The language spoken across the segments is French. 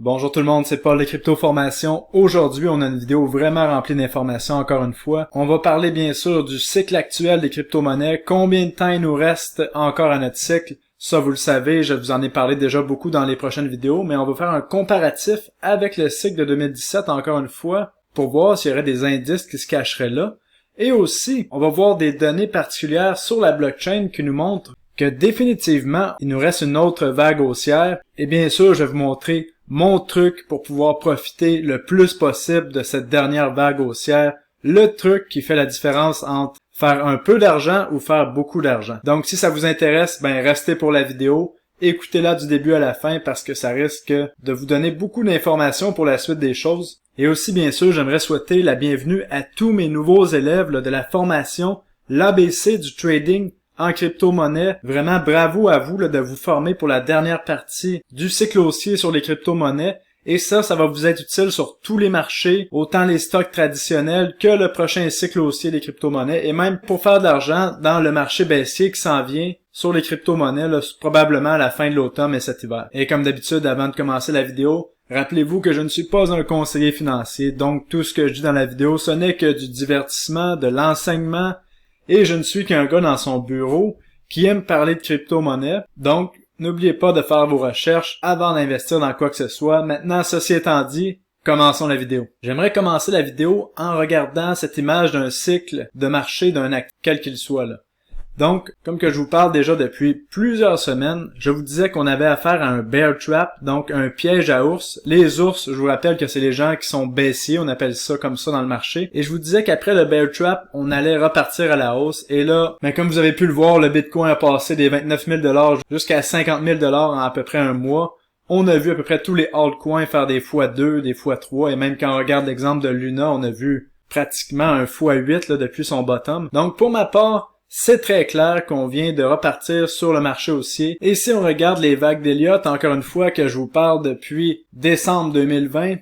Bonjour tout le monde, c'est Paul de Crypto Formation. Aujourd'hui, on a une vidéo vraiment remplie d'informations encore une fois. On va parler bien sûr du cycle actuel des crypto-monnaies, combien de temps il nous reste encore à notre cycle. Ça, vous le savez, je vous en ai parlé déjà beaucoup dans les prochaines vidéos, mais on va faire un comparatif avec le cycle de 2017 encore une fois pour voir s'il y aurait des indices qui se cacheraient là. Et aussi, on va voir des données particulières sur la blockchain qui nous montrent que définitivement, il nous reste une autre vague haussière. Et bien sûr, je vais vous montrer mon truc pour pouvoir profiter le plus possible de cette dernière vague haussière. Le truc qui fait la différence entre faire un peu d'argent ou faire beaucoup d'argent. Donc si ça vous intéresse, restez pour la vidéo. Écoutez-la du début à la fin parce que ça risque de vous donner beaucoup d'informations pour la suite des choses. Et aussi, bien sûr, j'aimerais souhaiter la bienvenue à tous mes nouveaux élèves de la formation l'ABC du trading en crypto-monnaie. Vraiment, bravo à vous de vous former pour la dernière partie du cycle haussier sur les crypto-monnaies. Et ça va vous être utile sur tous les marchés, autant les stocks traditionnels que le prochain cycle haussier des crypto-monnaies, et même pour faire de l'argent dans le marché baissier qui s'en vient sur les crypto-monnaies, probablement à la fin de l'automne et cet hiver. Et comme d'habitude, avant de commencer la vidéo, rappelez-vous que je ne suis pas un conseiller financier, donc tout ce que je dis dans la vidéo, ce n'est que du divertissement, de l'enseignement, et je ne suis qu'un gars dans son bureau qui aime parler de crypto-monnaie. Donc, n'oubliez pas de faire vos recherches avant d'investir dans quoi que ce soit. Maintenant, ceci étant dit, commençons la vidéo. J'aimerais commencer la vidéo en regardant cette image d'un cycle de marché d'un actif, quel qu'il soit là. Donc, comme que je vous parle déjà depuis plusieurs semaines, je vous disais qu'on avait affaire à un bear trap, donc un piège à ours. Les ours, je vous rappelle que c'est les gens qui sont baissiers, on appelle ça comme ça dans le marché. Et je vous disais qu'après le bear trap, on allait repartir à la hausse. Et là, comme vous avez pu le voir, le Bitcoin a passé des 29 000 $ jusqu'à 50 000 $ en à peu près un mois. On a vu à peu près tous les altcoins faire des x2, des x3, et même quand on regarde l'exemple de Luna, on a vu pratiquement un x8 depuis son bottom. Donc pour ma part, c'est très clair qu'on vient de repartir sur le marché haussier. Et si on regarde les vagues d'Elliott, encore une fois que je vous parle depuis décembre 2020,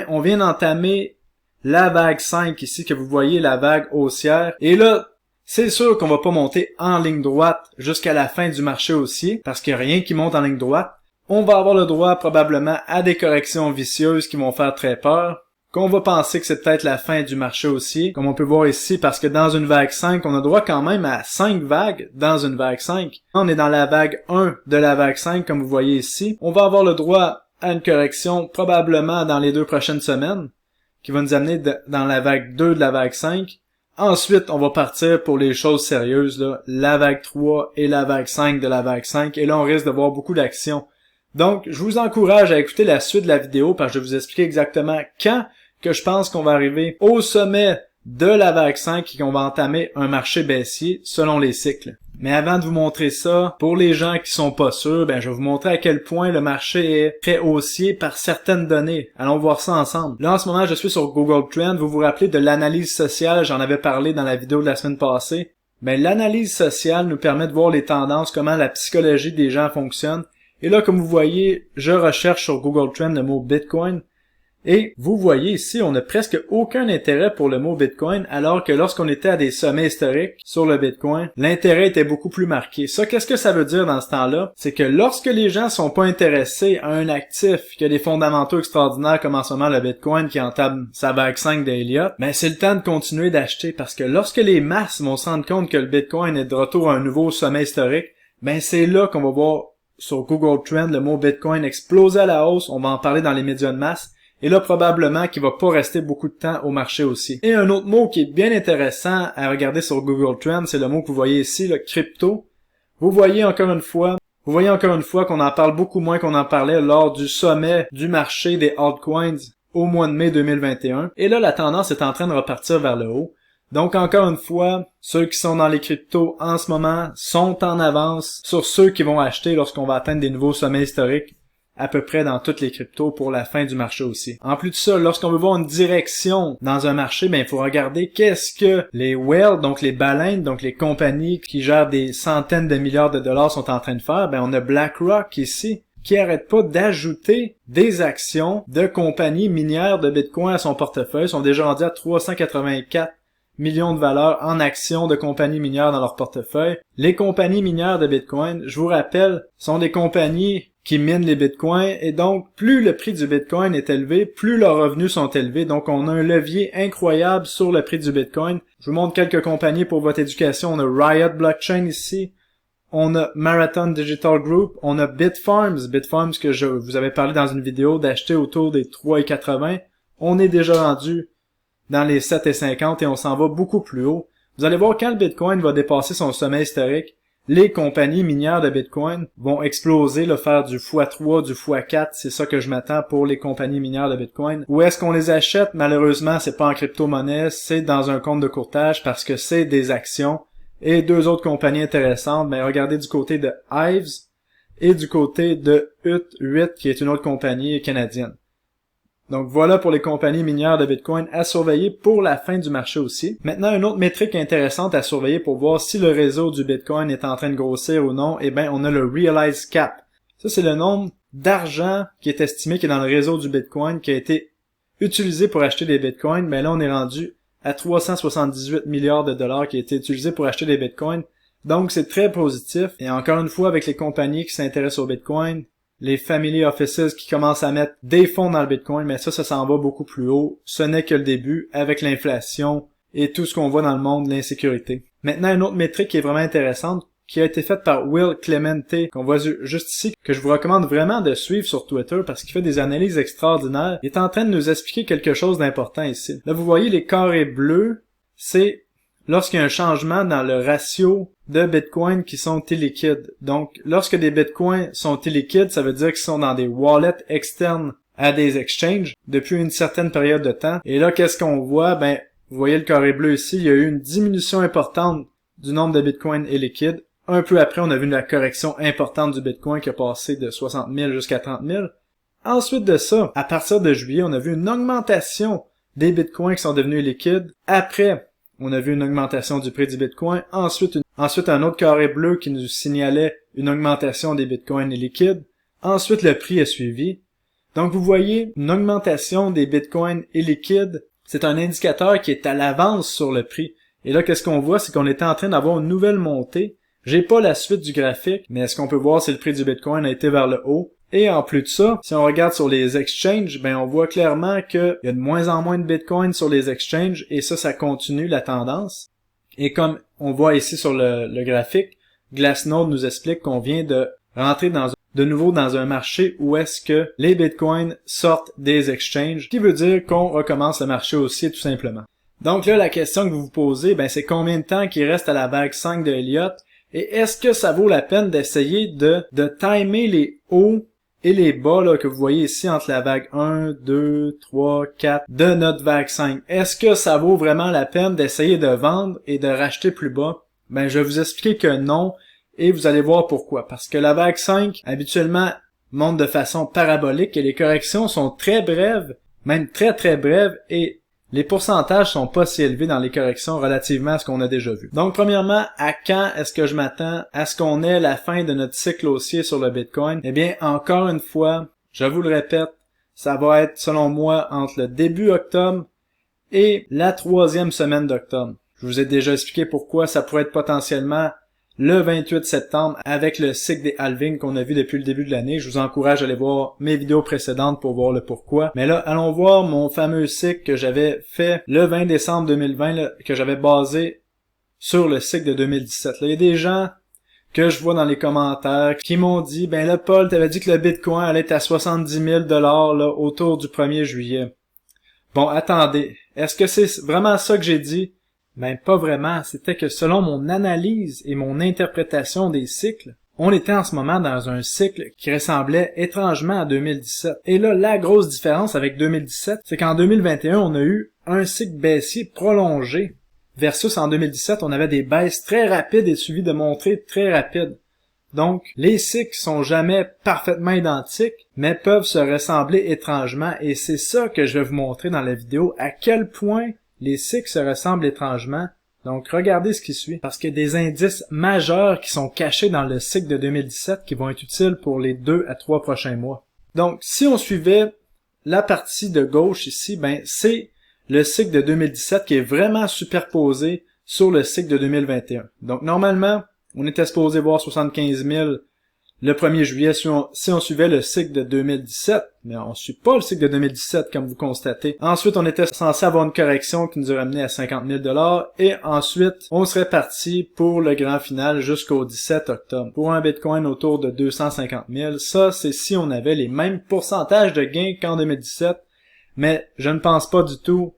on vient d'entamer la vague 5 ici, que vous voyez, la vague haussière. Et là, c'est sûr qu'on va pas monter en ligne droite jusqu'à la fin du marché haussier, parce qu'il n'y a rien qui monte en ligne droite. On va avoir le droit probablement à des corrections vicieuses qui vont faire très peur, qu'on va penser que c'est peut-être la fin du marché haussier, comme on peut voir ici, parce que dans une vague 5, on a droit quand même à 5 vagues dans une vague 5. On est dans la vague 1 de la vague 5, comme vous voyez ici. On va avoir le droit à une correction probablement dans les 2 prochaines semaines, qui va nous amener dans la vague 2 de la vague 5. Ensuite, on va partir pour les choses sérieuses, la vague 3 et la vague 5 de la vague 5, et là on risque de voir beaucoup d'actions. Donc, je vous encourage à écouter la suite de la vidéo, parce que je vais vous expliquer exactement quand que je pense qu'on va arriver au sommet de la vague 5 et qu'on va entamer un marché baissier selon les cycles. Mais avant de vous montrer ça, pour les gens qui sont pas sûrs, je vais vous montrer à quel point le marché est très haussier par certaines données. Allons voir ça ensemble. Là, en ce moment, je suis sur Google Trends. Vous vous rappelez de l'analyse sociale, j'en avais parlé dans la vidéo de la semaine passée. L'analyse sociale nous permet de voir les tendances, comment la psychologie des gens fonctionne. Et là, comme vous voyez, je recherche sur Google Trends le mot Bitcoin. Et vous voyez ici, on n'a presque aucun intérêt pour le mot Bitcoin, alors que lorsqu'on était à des sommets historiques sur le Bitcoin, l'intérêt était beaucoup plus marqué. Ça, qu'est-ce que ça veut dire dans ce temps-là? C'est que lorsque les gens sont pas intéressés à un actif qui a des fondamentaux extraordinaires comme en ce moment le Bitcoin qui entame sa vague 5 d'Elliott, c'est le temps de continuer d'acheter parce que lorsque les masses vont se rendre compte que le Bitcoin est de retour à un nouveau sommet historique, c'est là qu'on va voir sur Google Trends le mot Bitcoin exploser à la hausse. On va en parler dans les médias de masse. Et là, probablement qu'il va pas rester beaucoup de temps au marché aussi. Et un autre mot qui est bien intéressant à regarder sur Google Trends, c'est le mot que vous voyez ici, le crypto. Vous voyez encore une fois qu'on en parle beaucoup moins qu'on en parlait lors du sommet du marché des altcoins au mois de mai 2021. Et là, la tendance est en train de repartir vers le haut. Donc, encore une fois, ceux qui sont dans les cryptos en ce moment sont en avance sur ceux qui vont acheter lorsqu'on va atteindre des nouveaux sommets historiques à peu près dans toutes les cryptos pour la fin du marché aussi. En plus de ça, lorsqu'on veut voir une direction dans un marché, il faut regarder qu'est-ce que les whales, donc les baleines, donc les compagnies qui gèrent des centaines de milliards de dollars sont en train de faire. On a BlackRock ici, qui arrête pas d'ajouter des actions de compagnies minières de Bitcoin à son portefeuille. Ils sont déjà rendus à 384 millions de valeurs en actions de compagnies minières dans leur portefeuille. Les compagnies minières de Bitcoin, je vous rappelle, sont des compagnies qui minent les bitcoins, et donc plus le prix du bitcoin est élevé, plus leurs revenus sont élevés, donc on a un levier incroyable sur le prix du bitcoin. Je vous montre quelques compagnies pour votre éducation. On a Riot Blockchain ici, on a Marathon Digital Group, on a Bitfarms que je vous avais parlé dans une vidéo d'acheter autour des 3,80. On est déjà rendu dans les 7,50 et on s'en va beaucoup plus haut. Vous allez voir quand le bitcoin va dépasser son sommet historique, les compagnies minières de Bitcoin vont exploser, faire du x3, du x4, c'est ça que je m'attends pour les compagnies minières de Bitcoin. Où est-ce qu'on les achète? Malheureusement, c'est pas en crypto-monnaie, c'est dans un compte de courtage parce que c'est des actions. Et deux autres compagnies intéressantes, regardez du côté de Hives et du côté de Hut8 qui est une autre compagnie canadienne. Donc voilà pour les compagnies minières de Bitcoin à surveiller pour la fin du marché aussi. Maintenant, une autre métrique intéressante à surveiller pour voir si le réseau du Bitcoin est en train de grossir ou non, on a le Realized Cap. Ça, c'est le nombre d'argent qui est estimé qui est dans le réseau du Bitcoin qui a été utilisé pour acheter des Bitcoins. Là, on est rendu à 378 milliards de dollars qui a été utilisé pour acheter des Bitcoins. Donc, c'est très positif. Et encore une fois, avec les compagnies qui s'intéressent au Bitcoin, les family offices qui commencent à mettre des fonds dans le Bitcoin, mais ça s'en va beaucoup plus haut. Ce n'est que le début avec l'inflation et tout ce qu'on voit dans le monde, l'insécurité. Maintenant, une autre métrique qui est vraiment intéressante, qui a été faite par Will Clemente, qu'on voit juste ici, que je vous recommande vraiment de suivre sur Twitter parce qu'il fait des analyses extraordinaires. Il est en train de nous expliquer quelque chose d'important ici. Là, vous voyez les carrés bleus, c'est lorsqu'il y a un changement dans le ratio de Bitcoin qui sont illiquides. Donc, lorsque des Bitcoins sont illiquides, ça veut dire qu'ils sont dans des wallets externes à des exchanges depuis une certaine période de temps. Et là, qu'est-ce qu'on voit? Vous voyez le carré bleu ici, il y a eu une diminution importante du nombre de Bitcoins illiquides. Un peu après, on a vu la correction importante du Bitcoin qui a passé de 60 000 jusqu'à 30 000. Ensuite de ça, à partir de juillet, on a vu une augmentation des Bitcoins qui sont devenus liquides. Après, on a vu une augmentation du prix du Bitcoin. Ensuite, un autre carré bleu qui nous signalait une augmentation des Bitcoins illiquides. Ensuite, le prix a suivi. Donc, vous voyez, une augmentation des Bitcoins illiquides, c'est un indicateur qui est à l'avance sur le prix. Et là, qu'est-ce qu'on voit? C'est qu'on était en train d'avoir une nouvelle montée. J'ai pas la suite du graphique, mais ce qu'on peut voir, c'est le prix du Bitcoin a été vers le haut. Et en plus de ça, si on regarde sur les exchanges, on voit clairement qu'il y a de moins en moins de Bitcoin sur les exchanges, et ça continue la tendance. Et comme on voit ici sur le graphique, Glassnode nous explique qu'on vient de rentrer de nouveau dans un marché où est-ce que les Bitcoins sortent des exchanges, ce qui veut dire qu'on recommence le marché haussier tout simplement. Donc là, la question que vous vous posez, c'est combien de temps qu'il reste à la vague 5 de Elliott, et est-ce que ça vaut la peine d'essayer de timer les hauts et les bas que vous voyez ici entre la vague 1, 2, 3, 4 de notre vague 5. Est-ce que ça vaut vraiment la peine d'essayer de vendre et de racheter plus bas? Je vais vous expliquer que non, et vous allez voir pourquoi. Parce que la vague 5, habituellement, monte de façon parabolique et les corrections sont très brèves, même très très brèves, et les pourcentages sont pas si élevés dans les corrections relativement à ce qu'on a déjà vu. Donc, premièrement, à quand est-ce que je m'attends à ce qu'on ait la fin de notre cycle haussier sur le Bitcoin? Encore une fois, je vous le répète, ça va être, selon moi, entre le début octobre et la 3e semaine d'octobre. Je vous ai déjà expliqué pourquoi ça pourrait être potentiellement le 28 septembre avec le cycle des halvings qu'on a vu depuis le début de l'année. Je vous encourage à aller voir mes vidéos précédentes pour voir le pourquoi. Mais là, allons voir mon fameux cycle que j'avais fait le 20 décembre 2020, que j'avais basé sur le cycle de 2017. Là, il y a des gens que je vois dans les commentaires qui m'ont dit, là, Paul, t'avais dit que le Bitcoin allait être à 70 000 $ autour du 1er juillet. Bon, attendez. Est-ce que c'est vraiment ça que j'ai dit? Pas vraiment. C'était que selon mon analyse et mon interprétation des cycles, on était en ce moment dans un cycle qui ressemblait étrangement à 2017. Et là, la grosse différence avec 2017, c'est qu'en 2021, on a eu un cycle baissier prolongé. Versus en 2017, on avait des baisses très rapides et suivies de montées très rapides. Donc, les cycles sont jamais parfaitement identiques, mais peuvent se ressembler étrangement, et c'est ça que je vais vous montrer dans la vidéo, à quel point les cycles se ressemblent étrangement. Donc, regardez ce qui suit, parce qu'il y a des indices majeurs qui sont cachés dans le cycle de 2017 qui vont être utiles pour les 2 à 3 prochains mois. Donc, si on suivait la partie de gauche ici, c'est le cycle de 2017 qui est vraiment superposé sur le cycle de 2021. Donc, normalement, on était supposé voir 75 000 le 1er juillet si on suivait le cycle de 2017, mais on suit pas le cycle de 2017 comme vous constatez. Ensuite, on était censé avoir une correction qui nous aurait amené à 50 000 $ et ensuite, on serait parti pour le grand final jusqu'au 17 octobre. Pour un Bitcoin autour de 250 000, ça c'est si on avait les mêmes pourcentages de gains qu'en 2017, mais je ne pense pas du tout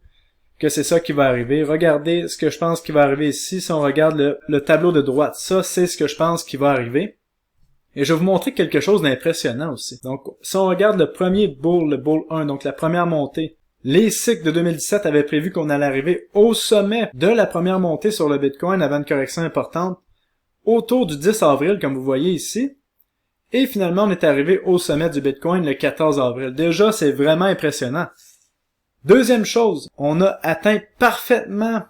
que c'est ça qui va arriver. Regardez ce que je pense qui va arriver ici. Si on regarde le tableau de droite, ça c'est ce que je pense qui va arriver. Et je vais vous montrer quelque chose d'impressionnant aussi. Donc, si on regarde le premier bull, le bull 1, donc la première montée, les cycles de 2017 avaient prévu qu'on allait arriver au sommet de la première montée sur le Bitcoin avant une correction importante autour du 10 avril, comme vous voyez ici. Et finalement, on est arrivé au sommet du Bitcoin le 14 avril. Déjà, c'est vraiment impressionnant. Deuxième chose, on a atteint parfaitement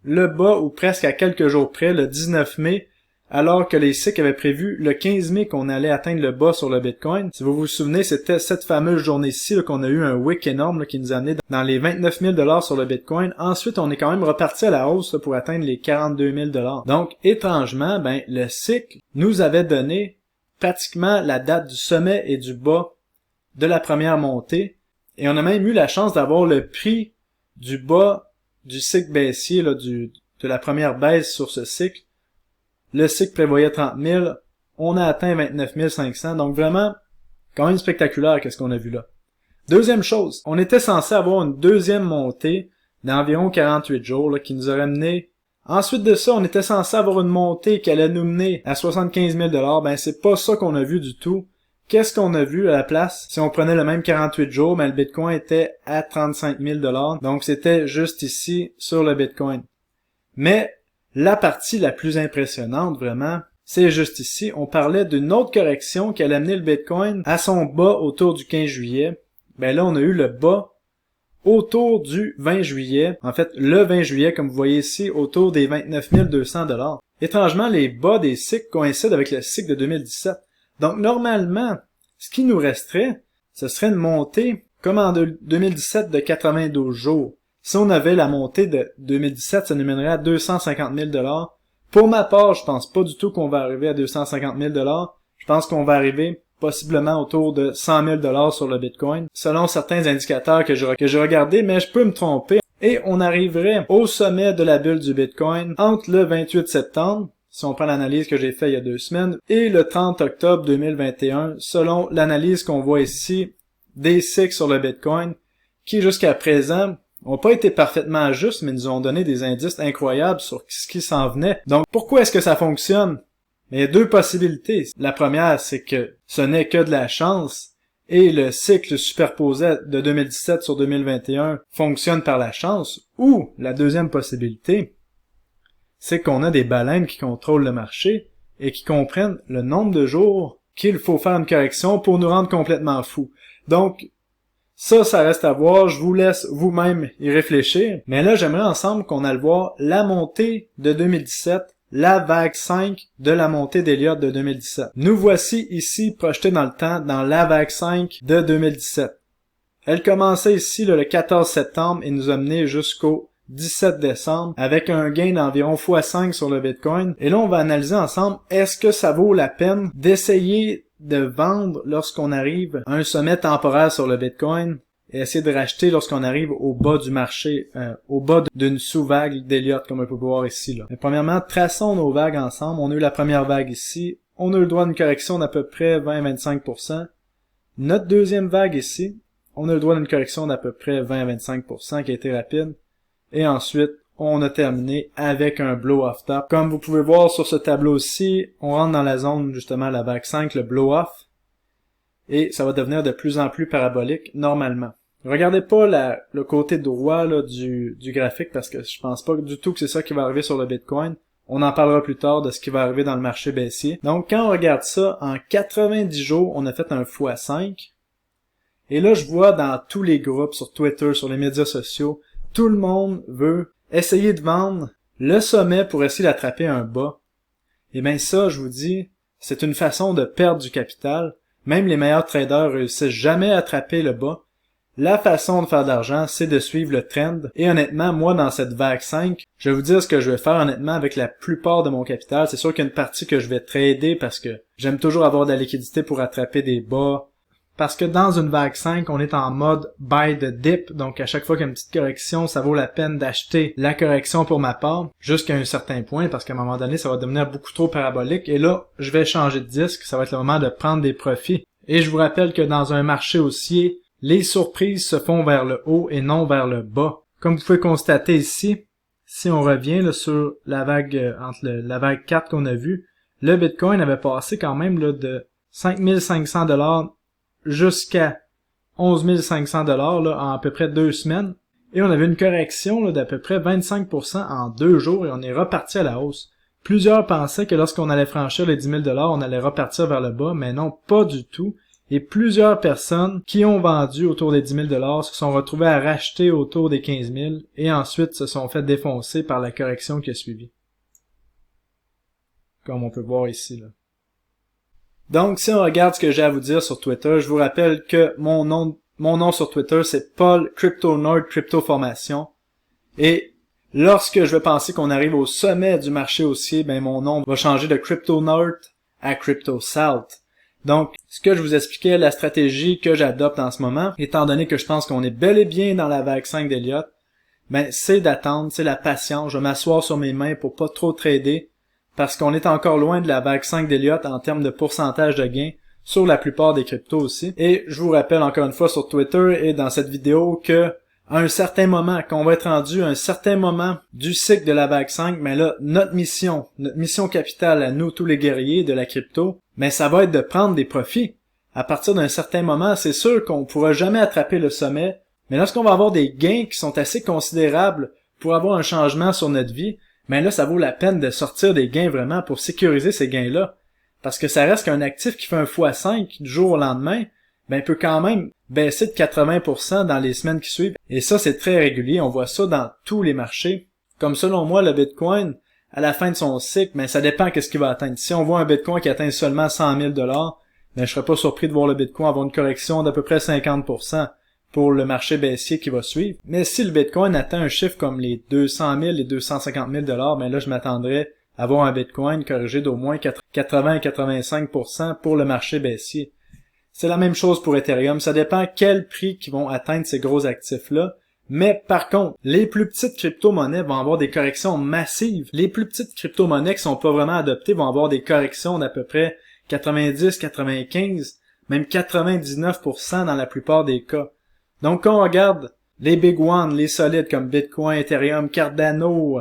le bas ou presque à quelques jours près, le 19 mai, alors que les cycles avaient prévu le 15 mai qu'on allait atteindre le bas sur le Bitcoin. Si vous vous souvenez, c'était cette fameuse journée-ci qu'on a eu un wick énorme là, qui nous a amené dans les 29 000 $ sur le Bitcoin. Ensuite, on est quand même reparti à la hausse là, pour atteindre les 42 000 $. Donc, étrangement, le cycle nous avait donné pratiquement la date du sommet et du bas de la première montée. Et on a même eu la chance d'avoir le prix du bas du cycle baissier, là, de la première baisse sur ce cycle. Le cycle prévoyait 30 000, on a atteint 29 500, donc vraiment, quand même spectaculaire qu'est-ce qu'on a vu là. Deuxième chose, on était censé avoir une deuxième montée d'environ 48 jours là, qui nous aurait mené. Ensuite de ça, on était censé avoir une montée qui allait nous mener à 75 000 $. C'est pas ça qu'on a vu du tout. Qu'est-ce qu'on a vu à la place? Si on prenait le même 48 jours, le Bitcoin était à 35 000 $. Donc c'était juste ici sur le Bitcoin. Mais la partie la plus impressionnante, vraiment, c'est juste ici. On parlait d'une autre correction qui allait amener le Bitcoin à son bas autour du 15 juillet. Là, on a eu le bas autour du 20 juillet. En fait, le 20 juillet, comme vous voyez ici, autour des 29 200 $. Étrangement, les bas des cycles coïncident avec le cycle de 2017. Donc, normalement, ce qui nous resterait, ce serait une montée, comme en 2017, de 92 jours. Si on avait la montée de 2017, ça nous mènerait à 250 000 $. Pour ma part, je pense pas du tout qu'on va arriver à 250 000 $. Je pense qu'on va arriver possiblement autour de 100 000 $ sur le Bitcoin, selon certains indicateurs que j'ai regardés, mais je peux me tromper. Et on arriverait au sommet de la bulle du Bitcoin entre le 28 septembre, si on prend l'analyse que j'ai faite il y a 2 semaines, et le 30 octobre 2021, selon l'analyse qu'on voit ici des cycles sur le Bitcoin, qui jusqu'à présent n'ont pas été parfaitement justes, mais nous ont donné des indices incroyables sur ce qui s'en venait. Donc, pourquoi est-ce que ça fonctionne? Il y a 2 possibilités. La première, c'est que ce n'est que de la chance, et le cycle superposé de 2017 sur 2021 fonctionne par la chance. Ou, la deuxième possibilité, c'est qu'on a des baleines qui contrôlent le marché et qui comprennent le nombre de jours qu'il faut faire une correction pour nous rendre complètement fous. Donc, ça reste à voir, je vous laisse vous-même y réfléchir. Mais là, j'aimerais ensemble qu'on aille voir la montée de 2017, la vague 5 de la montée d'Elliott de 2017. Nous voici ici projetés dans le temps, dans la vague 5 de 2017. Elle commençait ici le 14 septembre et nous a mené jusqu'au 17 décembre avec un gain d'environ x5 sur le Bitcoin. Et là, on va analyser ensemble, est-ce que ça vaut la peine d'essayer de vendre lorsqu'on arrive à un sommet temporaire sur le Bitcoin et essayer de racheter lorsqu'on arrive au bas du marché, au bas d'une sous-vague d'Elliott, comme on peut voir ici. Là. Mais premièrement, traçons nos vagues ensemble. On a eu la première vague ici. On a eu le droit d'une correction d'à peu près 20-25%. Notre deuxième vague ici, on a le droit d'une correction d'à peu près 20-25% qui a été rapide. Et ensuite, on a terminé avec un blow-off top. Comme vous pouvez voir sur ce tableau-ci, on rentre dans la zone, justement, la vague 5, le blow-off. Et ça va devenir de plus en plus parabolique, normalement. Regardez pas le côté droit là, du graphique, parce que je pense pas du tout que c'est ça qui va arriver sur le Bitcoin. On en parlera plus tard de ce qui va arriver dans le marché baissier. Donc, quand on regarde ça, en 90 jours, on a fait un x5. Et là, je vois dans tous les groupes, sur Twitter, sur les médias sociaux, tout le monde veut essayer de vendre le sommet pour essayer d'attraper un bas. Et bien ça, je vous dis, c'est une façon de perdre du capital. Même les meilleurs traders réussissent jamais à attraper le bas. La façon de faire de l'argent, c'est de suivre le trend. Et honnêtement, moi, dans cette vague 5, je vais vous dire ce que je vais faire honnêtement avec la plupart de mon capital. C'est sûr qu'il y a une partie que je vais trader parce que j'aime toujours avoir de la liquidité pour attraper des bas. Parce que dans une vague 5, on est en mode buy the dip. Donc à chaque fois qu'il y a une petite correction, ça vaut la peine d'acheter la correction pour ma part jusqu'à un certain point parce qu'à un moment donné, ça va devenir beaucoup trop parabolique. Et là, je vais changer de disque. Ça va être le moment de prendre des profits. Et je vous rappelle que dans un marché haussier, les surprises se font vers le haut et non vers le bas. Comme vous pouvez constater ici, si on revient là, sur la vague la vague 4 qu'on a vue, le Bitcoin avait passé quand même là, de 5500 $ jusqu'à 11 500 $ là, en à peu près 2 semaines. Et on avait une correction d'à peu près 25% en 2 jours et on est reparti à la hausse. Plusieurs pensaient que lorsqu'on allait franchir les 10 000 $, on allait repartir vers le bas, mais non, pas du tout. Et plusieurs personnes qui ont vendu autour des 10 000 $ se sont retrouvées à racheter autour des 15 000 et ensuite se sont fait défoncer par la correction qui a suivi. Comme on peut voir ici, là. Donc, si on regarde ce que j'ai à vous dire sur Twitter, je vous rappelle que mon nom sur Twitter, c'est Paul CryptoNerd CryptoFormation. Et lorsque je vais penser qu'on arrive au sommet du marché haussier, ben mon nom va changer de CryptoNerd à CryptoSouth. Donc, ce que je vous expliquais, la stratégie que j'adopte en ce moment, étant donné que je pense qu'on est bel et bien dans la vague 5 d'Elliott, ben, c'est d'attendre, c'est la patience. Je vais m'asseoir sur mes mains pour pas trop trader, parce qu'on est encore loin de la vague 5 d'Elliott en termes de pourcentage de gain sur la plupart des cryptos aussi. Et je vous rappelle encore une fois sur Twitter et dans cette vidéo que à un certain moment, qu'on va être rendu à un certain moment du cycle de la vague 5, mais là, notre mission capitale à nous, tous les guerriers de la crypto, mais ça va être de prendre des profits. À partir d'un certain moment, c'est sûr qu'on ne pourra jamais attraper le sommet, mais lorsqu'on va avoir des gains qui sont assez considérables pour avoir un changement sur notre vie, mais là, ça vaut la peine de sortir des gains vraiment pour sécuriser ces gains-là. Parce que ça reste qu'un actif qui fait un x5 du jour au lendemain, ben, peut quand même baisser de 80% dans les semaines qui suivent. Et ça, c'est très régulier. On voit ça dans tous les marchés. Comme selon moi, le Bitcoin, à la fin de son cycle, ben, ça dépend qu'est-ce qu'il va atteindre. Si on voit un Bitcoin qui atteint seulement 100 000 $, ben, je serais pas surpris de voir le Bitcoin avoir une correction d'à peu près 50% pour le marché baissier qui va suivre. Mais si le Bitcoin atteint un chiffre comme les 200 000 et 250 000 $, ben là, je m'attendrais à avoir un Bitcoin corrigé d'au moins 80-85% pour le marché baissier. C'est la même chose pour Ethereum. Ça dépend quel prix qu'ils vont atteindre ces gros actifs-là. Mais par contre, les plus petites crypto-monnaies vont avoir des corrections massives. Les plus petites crypto-monnaies qui sont pas vraiment adoptées vont avoir des corrections d'à peu près 90, 95, même 99% dans la plupart des cas. Donc quand on regarde les big ones, les solides comme Bitcoin, Ethereum, Cardano,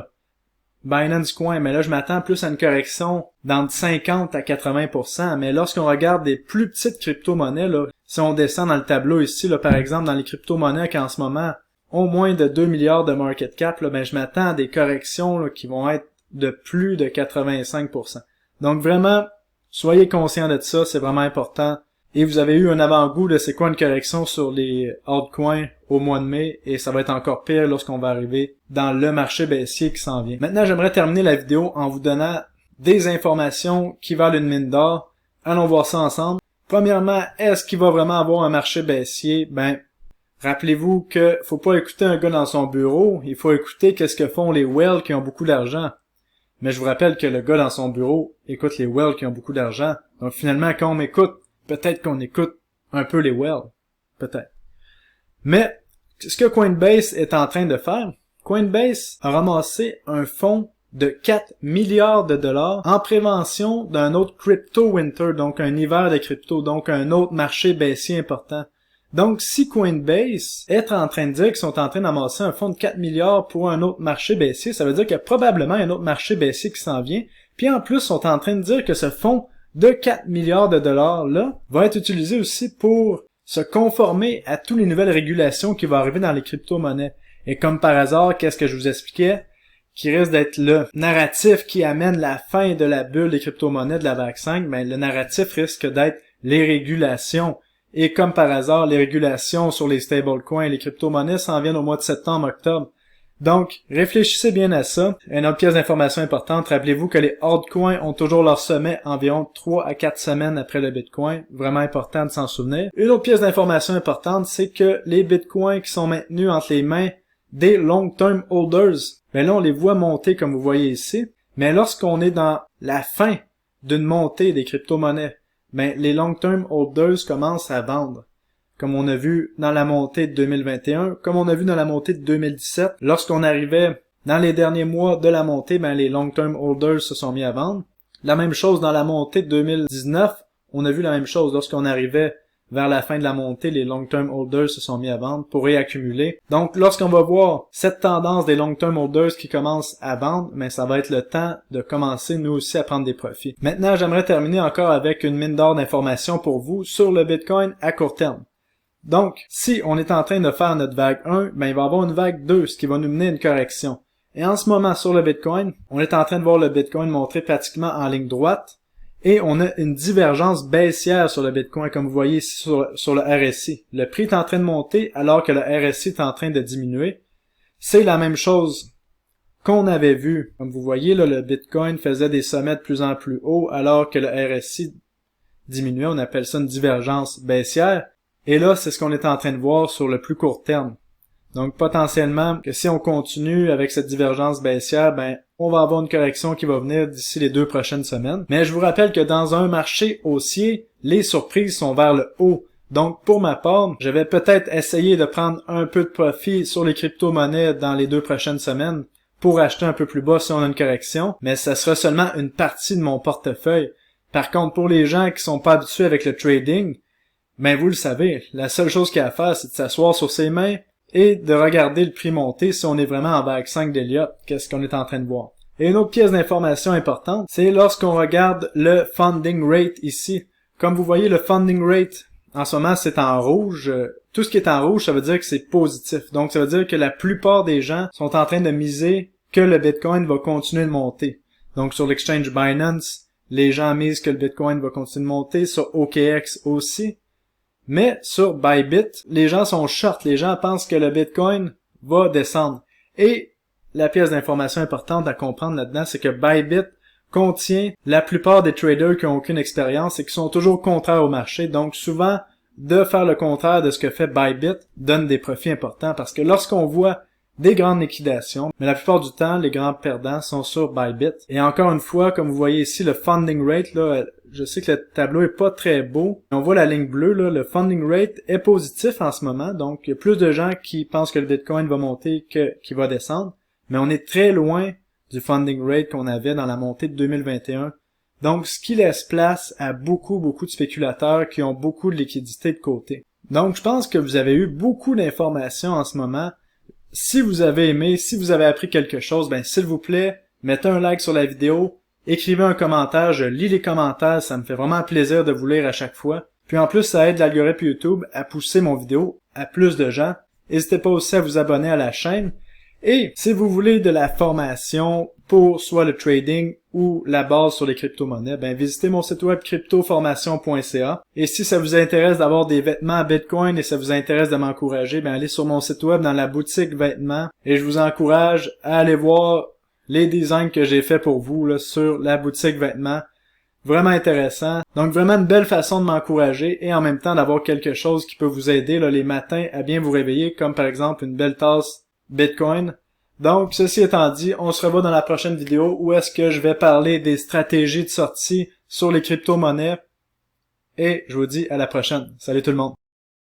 Binance Coin, mais là je m'attends plus à une correction d'entre 50 à 80%, mais lorsqu'on regarde des plus petites crypto-monnaies, là, si on descend dans le tableau ici, là, par exemple dans les crypto-monnaies qui en ce moment ont moins de 2 milliards de market cap, là, ben je m'attends à des corrections là, qui vont être de plus de 85%. Donc vraiment, soyez conscients de ça, c'est vraiment important. Et vous avez eu un avant-goût de c'est quoi une correction sur les altcoins au mois de mai, et ça va être encore pire lorsqu'on va arriver dans le marché baissier qui s'en vient. Maintenant, j'aimerais terminer la vidéo en vous donnant des informations qui valent une mine d'or. Allons voir ça ensemble. Premièrement, est-ce qu'il va vraiment avoir un marché baissier? Ben, rappelez-vous que faut pas écouter un gars dans son bureau, il faut écouter qu'est-ce que font les whales qui ont beaucoup d'argent. Mais je vous rappelle que le gars dans son bureau écoute les whales qui ont beaucoup d'argent. Donc finalement, quand on m'écoute, peut-être qu'on écoute un peu les whales. Peut-être. Mais, ce que Coinbase est en train de faire, Coinbase a ramassé un fonds de 4 milliards de dollars en prévention d'un autre crypto winter, donc un hiver de crypto, donc un autre marché baissier important. Donc, si Coinbase est en train de dire qu'ils sont en train d'amasser un fonds de 4 milliards pour un autre marché baissier, ça veut dire qu'il y a probablement un autre marché baissier qui s'en vient. Puis en plus, ils sont en train de dire que ce fonds de 4 milliards de dollars là va être utilisé aussi pour se conformer à toutes les nouvelles régulations qui vont arriver dans les crypto-monnaies. Et comme par hasard, qu'est-ce que je vous expliquais? Qui risque d'être le narratif qui amène la fin de la bulle des crypto-monnaies de la vague 5, ben le narratif risque d'être les régulations. Et comme par hasard, les régulations sur les stablecoins et les crypto-monnaies s'en viennent au mois de septembre, octobre. Donc, réfléchissez bien à ça. Une autre pièce d'information importante, rappelez-vous que les altcoins ont toujours leur sommet environ 3 à 4 semaines après le Bitcoin. Vraiment important de s'en souvenir. Une autre pièce d'information importante, c'est que les Bitcoins qui sont maintenus entre les mains des long-term holders, ben là, on les voit monter comme vous voyez ici. Mais lorsqu'on est dans la fin d'une montée des crypto-monnaies, ben les long-term holders commencent à vendre. Comme on a vu dans la montée de 2021, comme on a vu dans la montée de 2017. Lorsqu'on arrivait dans les derniers mois de la montée, ben les long-term holders se sont mis à vendre. La même chose dans la montée de 2019, on a vu la même chose. Lorsqu'on arrivait vers la fin de la montée, les long-term holders se sont mis à vendre pour réaccumuler. Donc, lorsqu'on va voir cette tendance des long-term holders qui commencent à vendre, ben ça va être le temps de commencer nous aussi à prendre des profits. Maintenant, j'aimerais terminer encore avec une mine d'or d'informations pour vous sur le Bitcoin à court terme. Donc, si on est en train de faire notre vague 1, ben il va y avoir une vague 2, ce qui va nous mener à une correction. Et en ce moment, sur le Bitcoin, on est en train de voir le Bitcoin monter pratiquement en ligne droite, et on a une divergence baissière sur le Bitcoin, comme vous voyez ici sur le RSI. Le prix est en train de monter, alors que le RSI est en train de diminuer. C'est la même chose qu'on avait vu. Comme vous voyez, là, le Bitcoin faisait des sommets de plus en plus hauts, alors que le RSI diminuait. On appelle ça une divergence baissière. Et là, c'est ce qu'on est en train de voir sur le plus court terme. Donc, potentiellement, que si on continue avec cette divergence baissière, ben, on va avoir une correction qui va venir d'ici les 2 prochaines semaines. Mais je vous rappelle que dans un marché haussier, les surprises sont vers le haut. Donc, pour ma part, je vais peut-être essayer de prendre un peu de profit sur les crypto-monnaies dans les 2 prochaines semaines pour acheter un peu plus bas si on a une correction. Mais ça sera seulement une partie de mon portefeuille. Par contre, pour les gens qui sont pas habitués avec le trading, ben vous le savez, la seule chose qu'il y a à faire, c'est de s'asseoir sur ses mains et de regarder le prix monter si on est vraiment en vague 5 d'Elliott, qu'est-ce qu'on est en train de voir. Et une autre pièce d'information importante, c'est lorsqu'on regarde le funding rate ici. Comme vous voyez, le funding rate, en ce moment, c'est en rouge. Tout ce qui est en rouge, ça veut dire que c'est positif. Donc, ça veut dire que la plupart des gens sont en train de miser que le Bitcoin va continuer de monter. Donc, sur l'exchange Binance, les gens misent que le Bitcoin va continuer de monter, sur OKX aussi. Mais sur Bybit, les gens sont short, les gens pensent que le Bitcoin va descendre. Et la pièce d'information importante à comprendre là-dedans, c'est que Bybit contient la plupart des traders qui n'ont aucune expérience et qui sont toujours contraires au marché. Donc souvent, de faire le contraire de ce que fait Bybit donne des profits importants parce que lorsqu'on voit des grandes liquidations, mais la plupart du temps, les grands perdants sont sur Bybit. Et encore une fois, comme vous voyez ici, le funding rate, là, je sais que le tableau est pas très beau. On voit la ligne bleue, là, le funding rate est positif en ce moment, donc il y a plus de gens qui pensent que le Bitcoin va monter que qu'il va descendre, mais on est très loin du funding rate qu'on avait dans la montée de 2021. Donc, ce qui laisse place à beaucoup de spéculateurs qui ont beaucoup de liquidités de côté. Donc, je pense que vous avez eu beaucoup d'informations en ce moment. Si vous avez aimé, si vous avez appris quelque chose, ben s'il vous plaît, mettez un like sur la vidéo, écrivez un commentaire, je lis les commentaires, ça me fait vraiment plaisir de vous lire à chaque fois. Puis en plus, ça aide l'algorithme YouTube à pousser mon vidéo à plus de gens. N'hésitez pas aussi à vous abonner à la chaîne. Et si vous voulez de la formation pour soit le trading ou la base sur les crypto-monnaies, ben visitez mon site web cryptoformation.ca. Et si ça vous intéresse d'avoir des vêtements à Bitcoin et ça vous intéresse de m'encourager, ben allez sur mon site web dans la boutique vêtements et je vous encourage à aller voir les designs que j'ai fait pour vous là, sur la boutique vêtements. Vraiment intéressant. Donc vraiment une belle façon de m'encourager et en même temps d'avoir quelque chose qui peut vous aider là, les matins à bien vous réveiller, comme par exemple une belle tasse Bitcoin. Donc, ceci étant dit, on se revoit dans la prochaine vidéo où est-ce que je vais parler des stratégies de sortie sur les crypto-monnaies. Et je vous dis à la prochaine. Salut tout le monde!